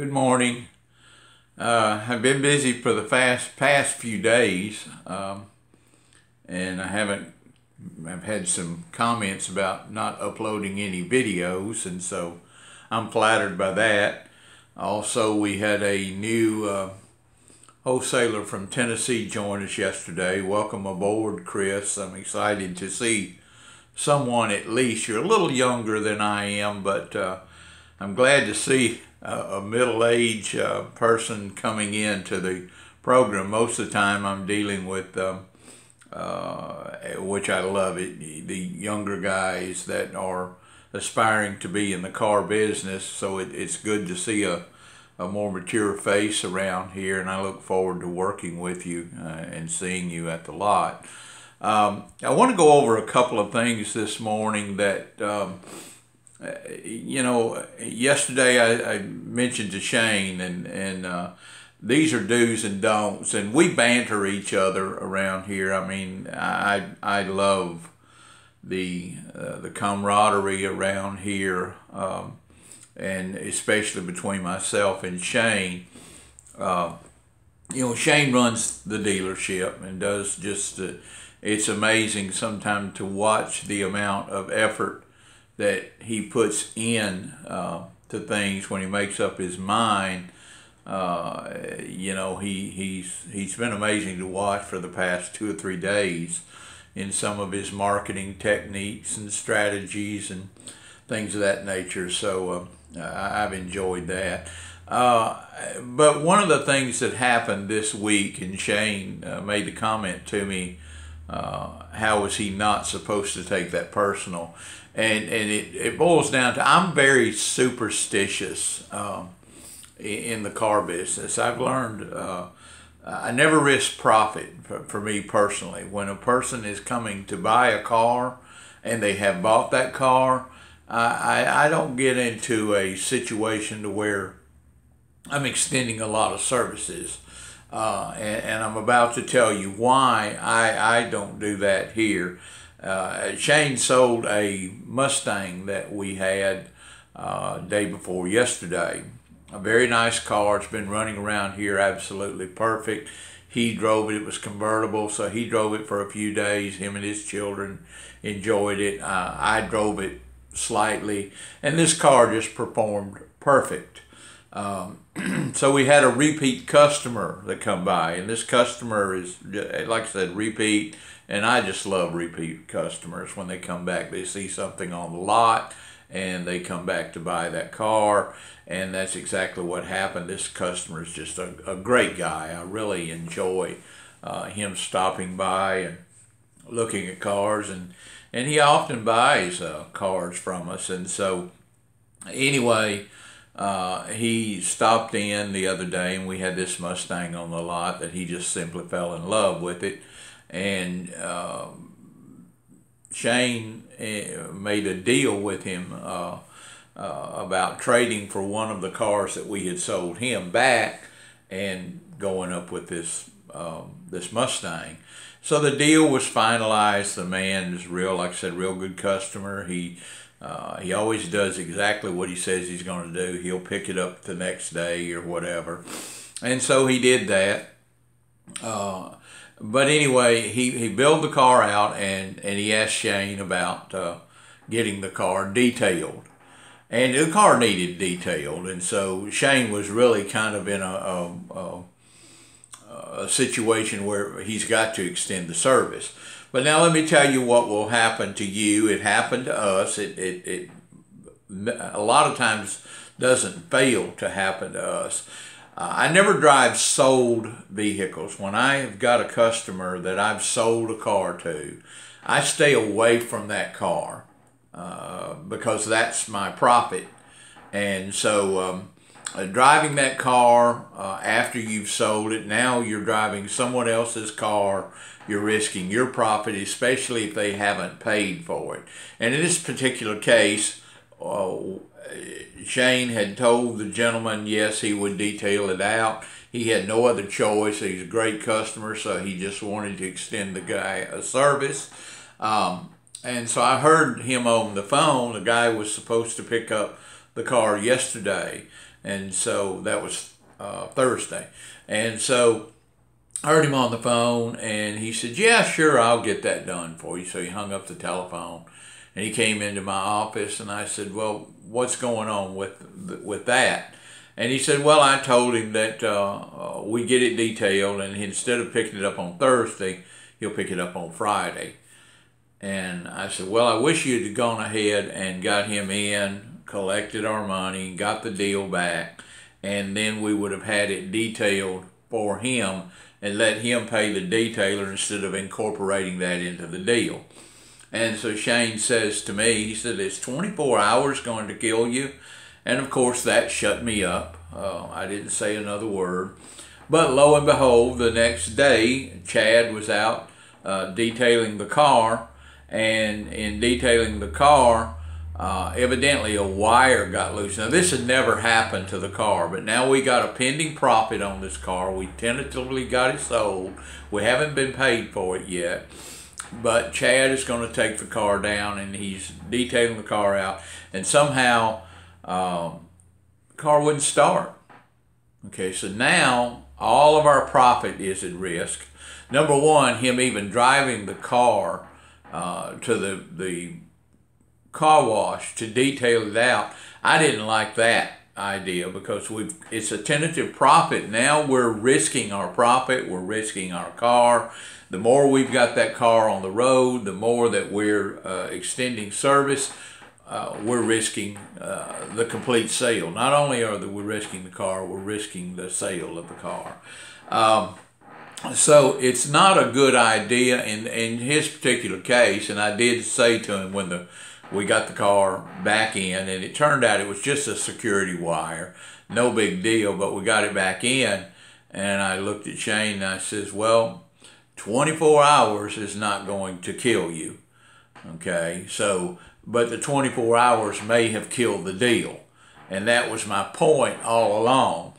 Good morning. I've been busy for the past few days, and I've had some comments about not uploading any videos, and so I'm flattered by that. Also, we had a new wholesaler from Tennessee join us yesterday. Welcome aboard, Chris. I'm excited to see someone at least. You're a little younger than I am, but I'm glad to see a middle-aged person coming into the program. Most of the time I'm dealing with, which I love it, the younger guys that are aspiring to be in the car business. So it's good to see a more mature face around here, and I look forward to working with you and seeing you at the lot. I want to go over a couple of things this morning that yesterday I mentioned to Shane, and these are do's and don'ts, and we banter each other around here. I mean, I love the camaraderie around here, and especially between myself and Shane. Shane runs the dealership and does just it's amazing sometimes to watch the amount of effort that he puts in to things when he makes up his mind. He's been amazing to watch for the past 2 or 3 days in some of his marketing techniques and strategies and things of that nature. So I've enjoyed that. But one of the things that happened this week, and Shane made the comment to me, how was he not supposed to take that personal? And it boils down to, I'm very superstitious in the car business. I've learned I never risk profit for me personally. When a person is coming to buy a car and they have bought that car, I don't get into a situation to where I'm extending a lot of services. And I'm about to tell you why I don't do that here. Shane sold a Mustang that we had day before yesterday. A very nice car. It's been running around here absolutely perfect. He drove it. It was convertible, so he drove it for a few days. Him and his children enjoyed it. I drove it slightly, and this car just performed perfect. So we had a repeat customer that come by, and this customer is, like I said, repeat, and I just love repeat customers. When they come back, they see something on the lot and they come back to buy that car, and that's exactly what happened. This customer is just a great guy. I really enjoy him stopping by and looking at cars, and he often buys cars from us. And so anyway, he stopped in the other day, and we had this Mustang on the lot that he just simply fell in love with it. And Shane made a deal with him about trading for one of the cars that we had sold him back and going up with this Mustang. So the deal was finalized. The man is real, like I said, real good customer. He always does exactly what he says he's going to do. He'll pick it up the next day or whatever. And so he did that. But anyway, he built the car out, and he asked Shane about getting the car detailed. And the car needed detailed. And so Shane was really kind of in a situation where he's got to extend the service. But now let me tell you what will happen to you. It happened to us. It a lot of times doesn't fail to happen to us. I never drive sold vehicles. When I have got a customer that I've sold a car to, I stay away from that car because that's my profit. And so driving that car after you've sold it, now you're driving someone else's car. You're risking your profit, especially if they haven't paid for it. And in this particular case, Shane had told the gentleman, yes, he would detail it out. He had no other choice. He's a great customer, so he just wanted to extend the guy a service. And so I heard him on the phone. The guy was supposed to pick up the car yesterday. And so that was Thursday. And so I heard him on the phone, and he said, yeah, sure, I'll get that done for you. So he hung up the telephone, and he came into my office, and I said, well, what's going on with that? And he said, well, I told him that we get it detailed, and instead of picking it up on Thursday, he'll pick it up on Friday. And I said, well, I wish you'd have gone ahead and got him in, collected our money, got the deal back, and then we would have had it detailed for him and let him pay the detailer instead of incorporating that into the deal. And so Shane says to me, he said, is 24 hours going to kill you? And of course that shut me up. I didn't say another word. But lo and behold, the next day, Chad was out detailing the car, and in detailing the car, evidently a wire got loose. Now this had never happened to the car, but now we got a pending profit on this car. We tentatively got it sold. We haven't been paid for it yet, but Chad is going to take the car down, and he's detailing the car out, and somehow the car wouldn't start. Okay, so now all of our profit is at risk. Number one, him even driving the car to the car wash to detail it out. I didn't like that idea because it's a tentative profit. Now we're risking our profit, we're risking our car. The more we've got that car on the road, the more that we're extending service, we're risking the complete sale. Not only are we risking the car, we're risking the sale of the car. So it's not a good idea in his particular case, and I did say to him when we got the car back in, and it turned out it was just a security wire, no big deal, but we got it back in, and I looked at Shane and I says, well, 24 hours is not going to kill you, okay? So, but the 24 hours may have killed the deal, and that was my point all along.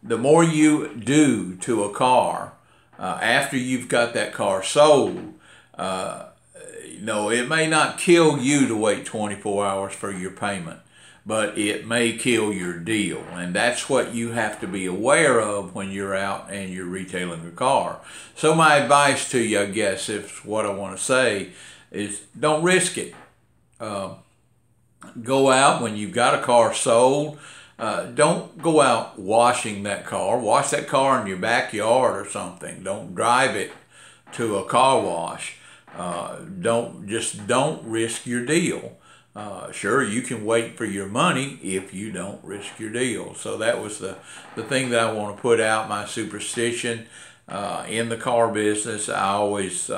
The more you do to a car, after you've got that car sold, it may not kill you to wait 24 hours for your payment, but it may kill your deal. And that's what you have to be aware of when you're out and you're retailing a car. So my advice to you, I guess, if what I want to say is don't risk it. Go out when you've got a car sold. Don't go out washing that car. Wash that car in your backyard or something. Don't drive it to a car wash. Don't risk your deal. Sure, you can wait for your money if you don't risk your deal. So that was the thing that I want to put out, my superstition in the car business. I always,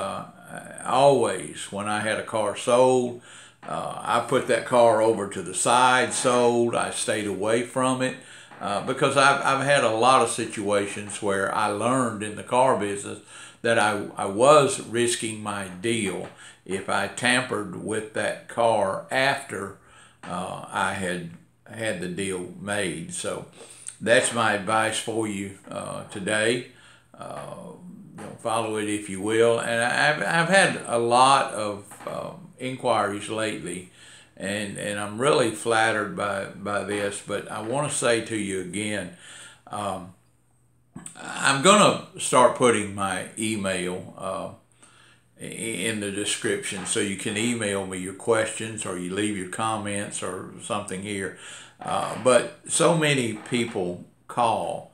when I had a car sold, I put that car over to the side, sold. I stayed away from it because I've had a lot of situations where I learned in the car business that I was risking my deal if I tampered with that car after I had the deal made. So that's my advice for you today. Follow it if you will. And I've had a lot of inquiries lately, and I'm really flattered by this, but I want to say to you again, I'm going to start putting my email in the description so you can email me your questions or you leave your comments or something here. But so many people call,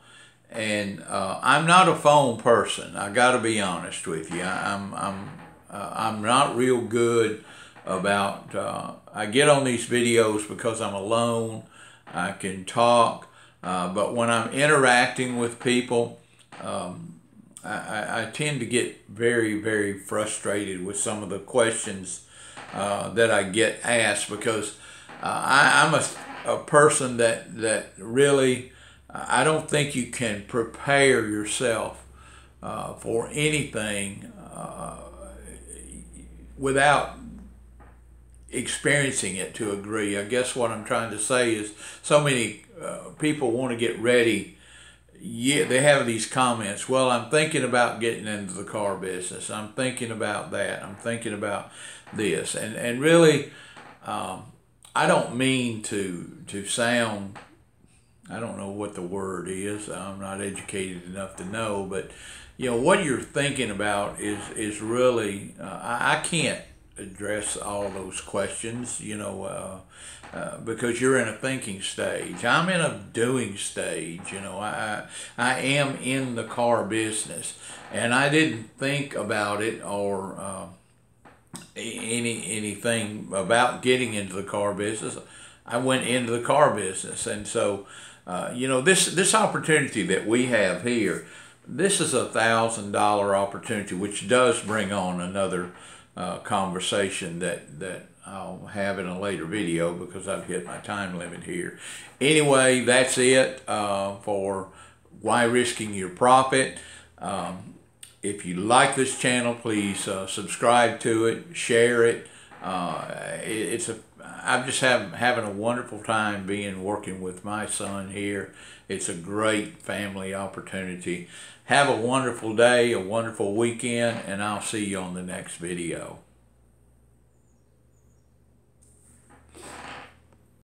and I'm not a phone person. I got to be honest with you. I'm not real good about, I get on these videos because I'm alone, I can talk, but when I'm interacting with people, I tend to get very, very frustrated with some of the questions that I get asked because I'm a person that really, I don't think you can prepare yourself for anything without experiencing it to a degree. I guess what I'm trying to say is so many people want to get ready. Yeah, they have these comments. Well, I'm thinking about getting into the car business. I'm thinking about that. I'm thinking about this. And really, I don't mean to sound I don't know what the word is. I'm not educated enough to know, but what you're thinking about is really I can't address all those questions. Because you're in a thinking stage. I'm in a doing stage. I am in the car business, and I didn't think about it or anything about getting into the car business. I went into the car business, and so this opportunity that we have here, this is $1,000 opportunity, which does bring on another conversation that I'll have in a later video because I've hit my time limit here. Anyway, that's it for Why Risking Your Profit. If you like this channel, please subscribe to it, share it. I'm just having a wonderful time working with my son here. It's a great family opportunity. Have a wonderful day, a wonderful weekend, and I'll see you on the next video.